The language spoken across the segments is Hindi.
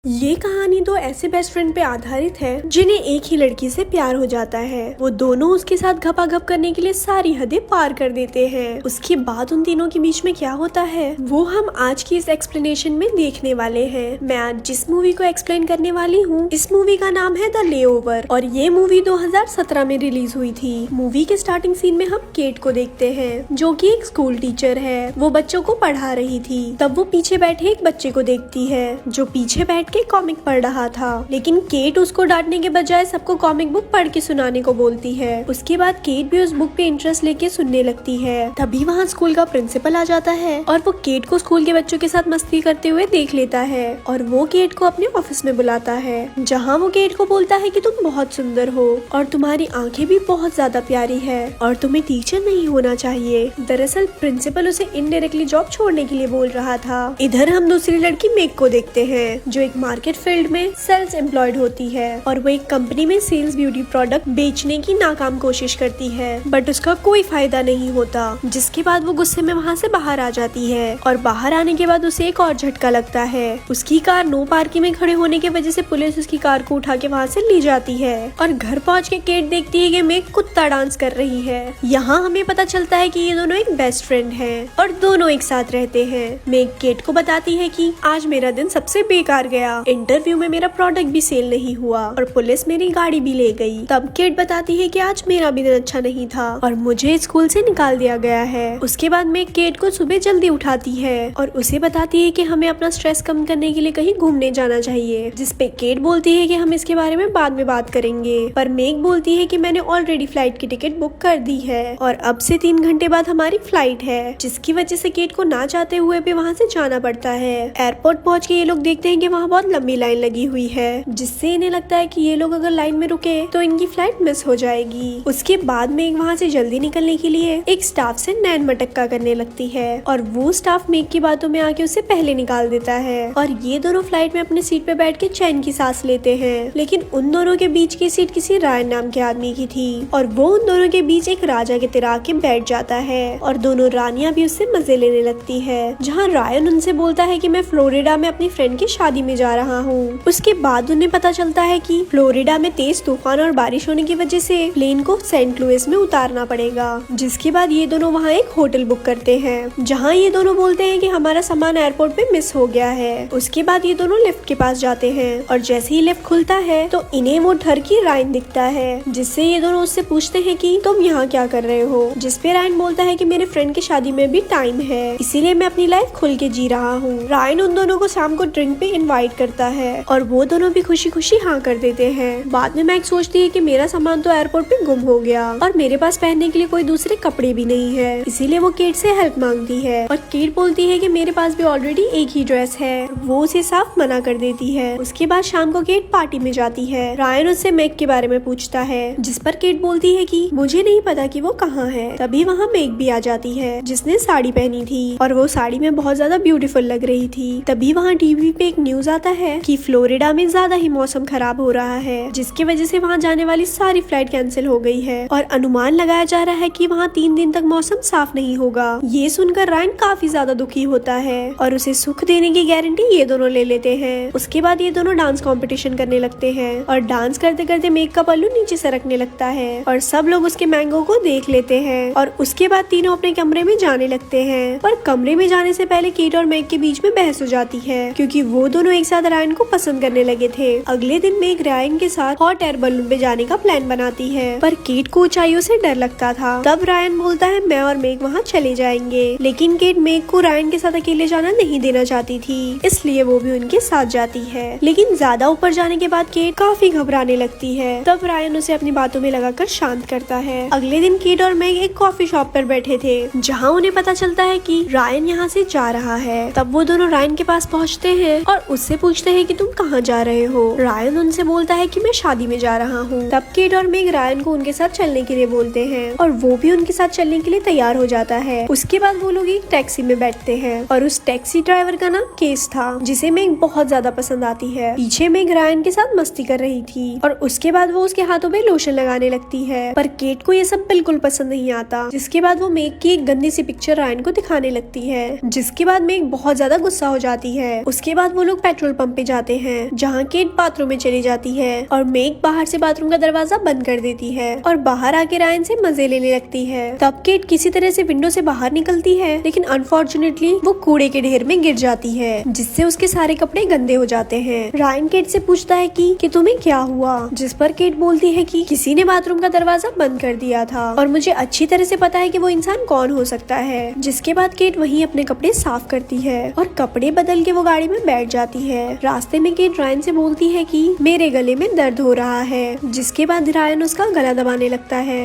ये कहानी दो ऐसे बेस्ट फ्रेंड पे आधारित है जिन्हें एक ही लड़की से प्यार हो जाता है। वो दोनों उसके साथ घपाघप करने के लिए सारी हदें पार कर देते हैं। उसके बाद उन तीनों के बीच में क्या होता है वो हम आज की इस एक्सप्लेनेशन में देखने वाले हैं। मैं आज जिस मूवी को एक्सप्लेन करने वाली हूँ इस मूवी का नाम है द लेओवर और ये मूवी 2017 में रिलीज हुई थी। मूवी के स्टार्टिंग सीन में हम केट को देखते हैं जो कि एक स्कूल टीचर है। वो बच्चों को पढ़ा रही थी। तब वो पीछे बैठे एक बच्चे को देखती है जो पीछे बैठ के कॉमिक पढ़ रहा था, लेकिन केट उसको डांटने के बजाय सबको कॉमिक बुक पढ़ के सुनाने को बोलती है। उसके बाद केट भी उस बुक पे इंटरेस्ट लेके सुनने लगती है। तभी वहाँ स्कूल का प्रिंसिपल आ जाता है और वो केट को स्कूल के बच्चों के साथ मस्ती करते हुए देख लेता है और वो केट को अपने ऑफिस में बुलाता है, जहाँ वो केट को बोलता है कि तुम बहुत सुंदर हो और तुम्हारी आंखें भी बहुत ज्यादा प्यारी है और तुम्हें टीचर नहीं होना चाहिए। दरअसल प्रिंसिपल उसे इनडायरेक्टली जॉब छोड़ने के लिए बोल रहा था। इधर हम दूसरी लड़की मेग को देखते हैं जो एक मार्केट फील्ड में सेल्स एम्प्लॉयड होती है और वो एक कंपनी में सेल्स ब्यूटी प्रोडक्ट बेचने की नाकाम कोशिश करती है बट उसका कोई फायदा नहीं होता। जिसके बाद वो गुस्से में वहाँ से बाहर आ जाती है और बाहर आने के बाद उसे एक और झटका लगता है। उसकी कार नो पार्किंग में खड़े होने की वजह से पुलिस उसकी कार को उठा के वहाँ से ले जाती है और घर पहुँच के केट देखती है कि मेग कुत्ता डांस कर रही है। यहाँ हमें पता चलता है कि ये दोनों एक बेस्ट फ्रेंड हैं और दोनों एक साथ रहते हैं। मेग केट को बताती है कि आज मेरा दिन सबसे बेकार गया, इंटरव्यू में मेरा प्रोडक्ट भी सेल नहीं हुआ और पुलिस मेरी गाड़ी भी ले गई। तब केट बताती है कि आज मेरा भी दिन अच्छा नहीं था और मुझे स्कूल से निकाल दिया गया है। उसके बाद मैं केट को सुबह जल्दी उठाती है और उसे बताती है कि हमें अपना स्ट्रेस कम करने के लिए कहीं घूमने जाना चाहिए, जिसपे केट बोलती है कि हम इसके बारे में बाद में बात करेंगे। पर मेग बोलती है कि मैंने ऑलरेडी फ्लाइट की टिकट बुक कर दी है और अब से 3 घंटे बाद हमारी फ्लाइट है, जिसकी वजह से केट को ना चाहते हुए भी वहाँ से जाना पड़ता है। एयरपोर्ट पहुँच के ये लोग देखते हैं कि वहाँ बहुत लंबी लाइन लगी हुई है, जिससे इन्हें लगता है कि ये लोग अगर लाइन में रुके तो इनकी फ्लाइट मिस हो जाएगी। उसके बाद मेग वहाँ से जल्दी निकलने के लिए एक स्टाफ से नैन मटक्का करने लगती है और वो स्टाफ मेग की बातों में आके उसे पहले निकाल देता है और ये दोनों फ्लाइट में अपनी सीट पे बैठ के चैन की सांस लेते हैं। लेकिन उन दोनों के बीच की सीट किसी रायन नाम के आदमी की थी और वो उन दोनों के बीच एक राजा के तरह के बैठ जाता है और दोनों रानियां भी उससे मजे लेने लगती है। जहाँ रायन उनसे बोलता है कि मैं फ्लोरिडा में अपनी फ्रेंड की शादी में जा रहा हूँ। उसके बाद उन्हें पता चलता है कि फ्लोरिडा में तेज तूफान और बारिश होने की वजह से प्लेन को सेंट लुइस में उतारना पड़ेगा। जिसके बाद ये दोनों वहाँ एक होटल बुक करते हैं, जहाँ ये दोनों बोलते हैं कि हमारा सामान एयरपोर्ट पे मिस हो गया है। उसके बाद ये दोनों लिफ्ट के पास जाते हैं और जैसे ही लिफ्ट खुलता है तो इन्हें वो घर की रायन दिखता है, जिससे ये दोनों उससे पूछते हैं कि तुम यहाँ क्या कर रहे हो। जिसपे रायन बोलता है कि मेरे फ्रेंड की शादी में भी टाइम है, इसीलिए मैं अपनी लाइफ खुल के जी रहा हूँ। रायन उन दोनों को शाम को ड्रिंक पे इनवाइट करता है और वो दोनों भी खुशी खुशी हाँ कर देते हैं। बाद में मैग सोचती है कि मेरा सामान तो एयरपोर्ट पे गुम हो गया और मेरे पास पहनने के लिए कोई दूसरे कपड़े भी नहीं है, इसीलिए वो केट से हेल्प मांगती है और केट बोलती है कि मेरे पास भी ऑलरेडी एक ही ड्रेस है। वो उसे साफ मना कर देती है। उसके बाद शाम को केट पार्टी में जाती है। रायन उससे मेग के बारे में पूछता है, जिस पर केट बोलती है कि मुझे नहीं पता कि वो कहाँ है। तभी वहाँ मेग भी आ जाती है जिसने साड़ी पहनी थी और वो साड़ी में बहुत ज्यादा ब्यूटीफुल लग रही थी। तभी वहाँ टीवी पे एक न्यूज आता है कि फ्लोरिडा में ज्यादा ही मौसम खराब हो रहा है, जिसकी वजह से वहाँ जाने वाली सारी फ्लाइट कैंसिल हो गई है और अनुमान लगाया जा रहा है कि वहाँ 3 दिन तक मौसम साफ नहीं होगा। ये सुनकर रायन काफी ज्यादा दुखी होता है और उसे सुख देने की गारंटी ये दोनों ले लेते हैं। उसके बाद ये दोनों डांस कंपटीशन करने लगते हैं और डांस करते करते मेग का पल्लू नीचे सरकने लगता है और सब लोग उसके मैंगो को देख लेते हैं और उसके बाद तीनों अपने कमरे में जाने लगते हैं। पर कमरे में जाने से पहले केट और मेग के बीच में बहस हो जाती है क्योंकि वो दोनों एक साथ रायन को पसंद करने लगे थे। अगले दिन मेग रायन के साथ हॉट एयर बलून पे जाने का प्लान बनाती है, पर केट को ऊंचाइयों से डर लगता था। तब रायन बोलता है मैं और मेग वहाँ चले जाएंगे, लेकिन केट मेग को रायन के साथ अकेले जाना नहीं देना चाहती थी, इसलिए वो भी उनके साथ जाती है। लेकिन ज्यादा ऊपर जाने के बाद केट काफी घबराने लगती है। तब रायन उसे अपनी बातों में लगाकर शांत करता है। अगले दिन केट और मेग एक कॉफी शॉप पर बैठे थे, जहाँ उन्हें पता चलता है कि रायन यहाँ से जा रहा है। तब वो दोनों रायन के पास पहुँचते हैं और उससे पूछते हैं कि तुम कहाँ जा रहे हो। रायन उनसे बोलता है कि मैं शादी में जा रहा हूँ। तब केट और मेग रायन को उनके साथ चलने के लिए बोलते हैं और वो भी उनके साथ चलने के लिए तैयार हो जाता है। उसके बाद वो लोग एक टैक्सी में बैठते हैं और उस टैक्सी ड्राइवर का नाम केस था, जिसे मेग बहुत ज्यादा पसंद आती है। पीछे मेग रायन के साथ मस्ती कर रही थी और उसके बाद वो उसके हाथों में लोशन लगाने लगती है, पर केट को ये सब बिल्कुल पसंद नहीं आता। जिसके बाद वो मेग की एक गंदी सी पिक्चर रायन को दिखाने लगती है, जिसके बाद मेग बहुत ज्यादा गुस्सा हो जाती है। उसके बाद वो लोग पेट्रोल पेट्रोल पंप पे जाते हैं, जहाँ केट बाथरूम में चली जाती है और मेग बाहर से बाथरूम का दरवाजा बंद कर देती है और बाहर आके रायन से मजे लेने लगती है। तब केट किसी तरह से विंडो से बाहर निकलती है, लेकिन अनफॉर्चुनेटली वो कूड़े के ढेर में गिर जाती है, जिससे उसके सारे कपड़े गंदे हो जाते हैं। रायन केट से पूछता है कि तुम्हें क्या हुआ, जिस पर केट बोलती है कि किसी ने बाथरूम का दरवाजा बंद कर दिया था और मुझे अच्छी तरह से पता है कि वो इंसान कौन हो सकता है। जिसके बाद केट वहीं अपने कपड़े साफ करती है और कपड़े बदल के वो गाड़ी में बैठ जाती है। रास्ते में केट रायन से बोलती है कि मेरे गले में दर्द हो रहा है, जिसके बाद रायन उसका गला दबाने लगता है,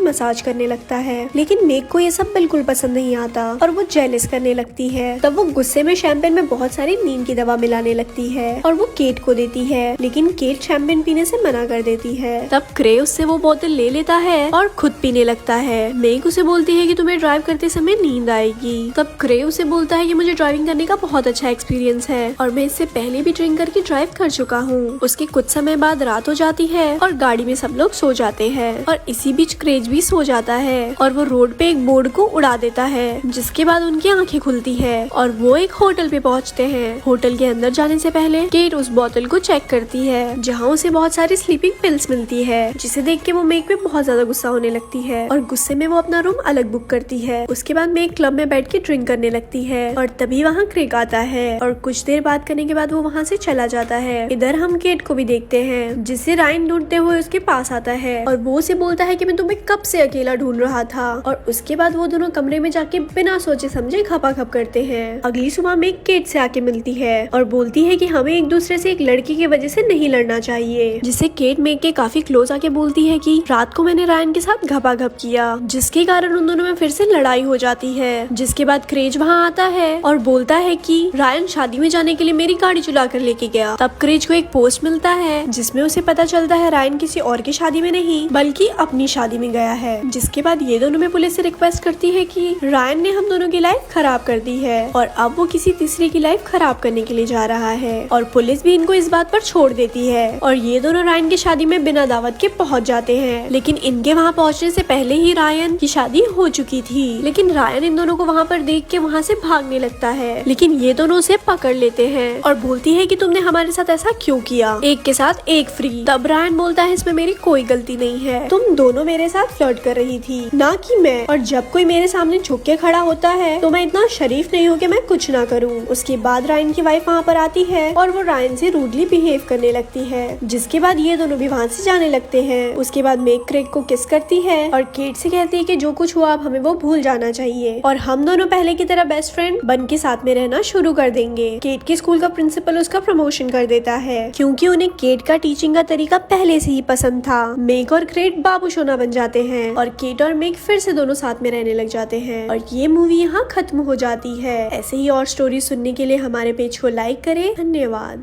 मसाज करने लगता है। लेकिन मेग को ये सब बिल्कुल पसंद नहीं आता और वो जेलस करने लगती है। तब वो गुस्से में शैंपेन में बहुत सारी नींद की दवा मिलाने लगती है और वो केट को देती है, लेकिन केट शैंपेन पीने से मना कर देती है। तब क्रे उससे वो बोतल ले लेता है और खुद पीने लगता है। मेग उसे बोलती है कि तुम्हें ड्राइव करते समय नींद आएगी। तब क्रे उसे बोलता है कि मुझे ड्राइविंग करने का बहुत अच्छा एक्सपीरियंस है और मैं इससे पहले भी ड्रिंक करके ड्राइव कर चुका हूँ। उसके कुछ समय बाद रात हो जाती है और गाड़ी में सब लोग सो जाते हैं और इसी बीच क्रेज भी सो जाता है और वो रोड पे एक बोर्ड को उड़ा देता है, जिसके बाद उनकी आंखें खुलती है और वो एक होटल पे पहुँचते हैं। होटल के अंदर जाने से पहले केट उस बोतल को चेक करती है, जहाँ उसे बहुत सारी स्लीपिंग पिल्स मिलती है, जिसे देख के वो मेग पे बहुत ज्यादा गुस्सा होने लगती है और गुस्से में वो अपना रूम अलग बुक करती है। उसके बाद मेग क्लब में बैठ के ड्रिंक करने लगती है और तभी वहाँ क्रेग आता है और कुछ देर बात करने के बाद वो वहाँ से चला जाता है। इधर हम केट को भी देखते हैं, जिससे रायन ढूंढते हुए उसके पास आता है और वो उसे बोलता है कि मैं तुम्हें कब से अकेला ढूंढ रहा था। और उसके बाद वो दोनों कमरे में जाके बिना सोचे समझे खपाखप करते हैं। अगली सुबह मेग केट से आके मिलती है और बोलती है कि हमें एक दूसरे से एक लड़की की वजह से नहीं लड़ना चाहिए, जिससे केट मेग के काफी क्लोज आके बोलती है कि रात को मैंने रायन के साथ घपाघप किया, जिसके कारण उन दोनों में फिर से लड़ाई हो जाती है। जिसके बाद क्रेज वहाँ आता है और बोलता है कि रायन शादी में जाने के लिए मेरी गाड़ी चुरा कर लेके गया। तब क्रेज को एक पोस्ट मिलता है, जिसमें उसे पता चलता है रायन किसी और की शादी में नहीं बल्कि अपनी शादी में गया है। जिसके बाद ये दोनों में पुलिस से रिक्वेस्ट करती है कि रायन ने हम दोनों की लाइफ खराब कर दी है और अब वो किसी तीसरे की लाइफ खराब करने के लिए जा रहा है और पुलिस भी इनको इस बात पर छोड़ देती है और ये दोनों रायन की शादी में बिना दावत के पहुंच जाते हैं। लेकिन इनके वहाँ पहुँचने से पहले ही रायन की शादी हो चुकी थी। लेकिन रायन इन दोनों को वहाँ पर देख के वहाँ से भागने लगता है, लेकिन ये दोनों उसे पकड़ लेते हैं और बोलती है कि तुमने हमारे साथ ऐसा क्यों किया, एक के साथ एक फ्री। तब रायन बोलता है इसमें मेरी कोई गलती नहीं है, तुम दोनों मेरे साथ फ्लर्ट कर रही थी ना कि मैं, और जब कोई मेरे सामने झुक के खड़ा होता है तो मैं इतना शरीफ नहीं हूँ कि मैं कुछ ना करूँ। उसके बाद रायन की वाइफ वहाँ पर आती है और वो रायन से रूडली बिहेव करने लगती है, जिसके बाद ये दोनों भी वहाँ से जाने लगते हैं। उसके बाद मेग क्रेग को किस करती है और केट से कहती है कि जो कुछ हुआ अब हमें वो भूल जाना चाहिए और हम दोनों पहले की तरह बेस्ट फ्रेंड बन के साथ में रहना शुरू कर देंगे। केट के स्कूल का प्रिंसिपल उसका प्रमोशन कर देता है, क्योंकि उन्हें केट का टीचिंग का तरीका पहले से ही पसंद था। मेग और क्रेग बाबू सोना बन जाते हैं और केट और मेग फिर से दोनों साथ में रहने लग जाते हैं और ये मूवी यहाँ खत्म हो जाती है। ऐसे ही और स्टोरी सुनने के लिए हमारे पेज को लाइक करें। धन्यवाद।